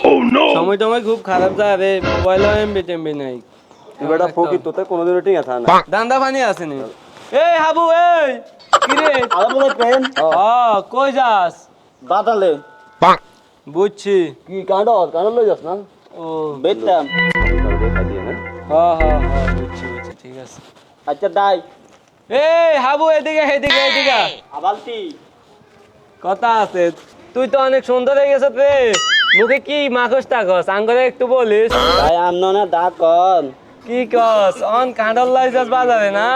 সময় টময় খুব খারাপ যায় রে, মোবাইল এমবি টেমবি নাই। এবারটা ফকির তোতে কোনোদিনও ঠিক আছে না। দান্দা পানি আছে নি? এই হাবু এই কি রে? আরে বলে ট্রেন কই যাস? বাতালে বুঝছি। কি কাঁডল লই যাস না? ও বেচতাম। বুঝছি বুঝছি, ঠিক আছে। আচ্ছা দাই এই হাবু এদিকে এদিকে এদিকে আবালতি কথা আছে। তুই তো অনেক সুন্দর হয়ে গেছিস রে, মুখে কি মাখস টাকস আঙ্গরে একটু বলিস। ভাই আমনো না ডাকন কি কস অন কাঁডল লাই যাস বাজারে না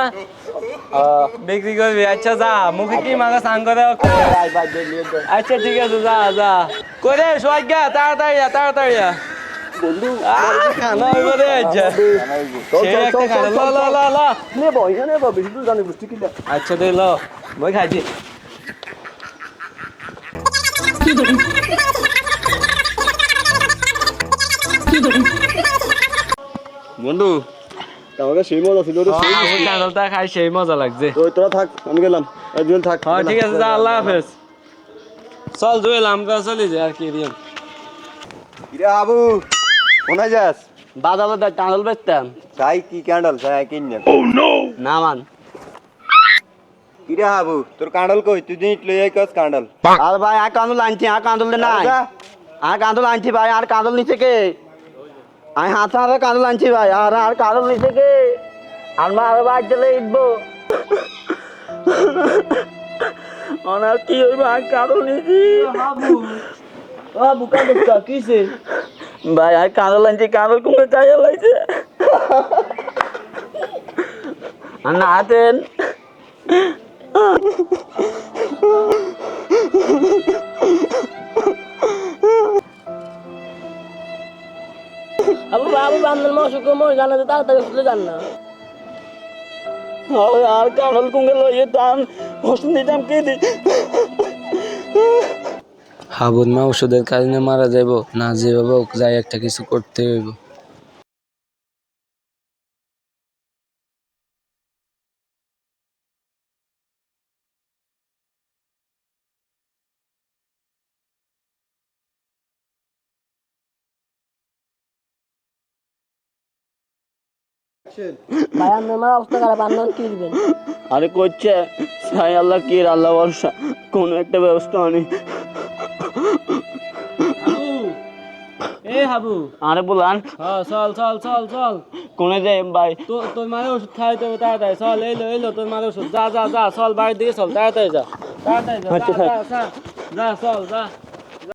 বিক্রি করবি? আচ্ছা যা, মুখে কি মাখস আঙ্গরে। ভাই ভাই দিয়ে দে আচ্ছা ঠিক আছে, যা যা করে সোয়াগ গা, তাড়াতাড়ি যা তাড়াতাড়ি যা। বন্ধু খানা করে আচ্ছা সেই একটা খানা ল ল ল ল। নে বই নে বই বেশি দূর জানি বুঝছি কি আচ্ছা দে ল, মই খাইছি। বন্ধু আমাকে সেই মজা ছিল রে সেই কাঁঠালটা খাই সেই মজা লাগছে। তো তোরা থাক আমি গেলাম একজন থাক হ্যাঁ ঠিক আছে, যা, আল্লাহ হাফেজ। চল জুয়েল আমরা চলি যাই আর কি রিয়ান। কিরে আবু কোনায় যাস? বাজারে দা কাঁঠাল বেচতাম। চাই কি ক্যান্ডেল চাই কিন না মান কিরে আবু তোর কাঁডল কই তুই দিন লই আই কস কাঁডল আর ভাই আর কাঁদল আনছি, আর কাঁদল নাই, আর কাঁদল আনছি ভাই, আর কাঁদল নিচে কে? আমি হাতে হাতে কাঁদল আনছি ভাই, আর কাঁদল নিচে কে? আমরা আর বাদ চলে ইটবো ওনার কি হইবে? আর কাঁদল নিচি বুকা বুকা কিছে? ভাই আর কাঁদল আনছি, কাঁদল কুমে চাইয়া লাইছে আর না হাতেন আবু বাবু বান্দর মশক মোর জানা তো তাড়াতাড়ি উঠলে জান না। আর কাঁদল কুমে লইয়ে টান ওষুধ নিতাম কি দি হাবুর মা ওষুধের কারণে মারা যাইব না, যেভাবে হোক যাই একটা কিছু করতে হইব। ভাই আপনার মা অবস্থা খারাপ, আপনার কি দিবেন? আরে করছে সাই আল্লাহ কি আল্লাহ ভরসা, কোনো একটা ব্যবস্থা আনি। এই হাবু আরে বলান হ্যাঁ চল চল চল চল, কোনে যাই ভাই? তোর মারে ওষুধ খাইতে হবে তাড়াতাড়ি। চল এলো তোর মারে ওষুধ, যা যা যা চল বাড়ির দিকে চল, তাড়াতাড়ি যা তাড়াতাড়ি যা, যা চল যা।